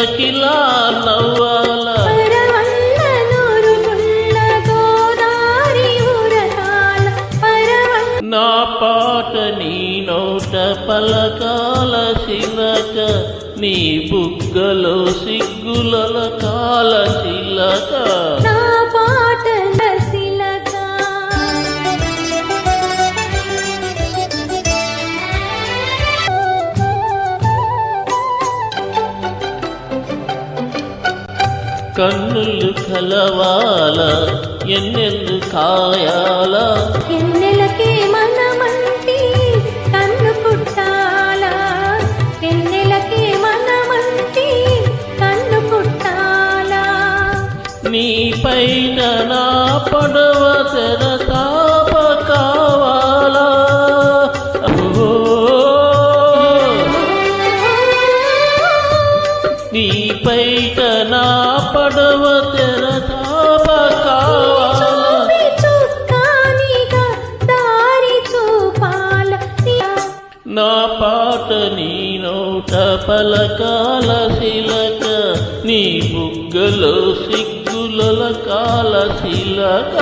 కిలకిలా నవ్వాల నా పాట నీ నోట పలకాల శిలక నీ బుగ్గలో సిగ్గుల కాల శిలక కన్నులు కలవాల ఎన్నెల్లు కాయాల ఎన్నెలకే మనమంటి కన్ను పుట్టాల ఎన్నెలకే మనమంటి కన్ను పుట్టాల నీ పైన నా పడవ తెరతాప కావాలా నీ పైన నా పడవ తెరతాప కావాలా నా పాట నీ నోట పలకాల శిలక నీ బుగ్గలో సిగ్గుల కాల శిలక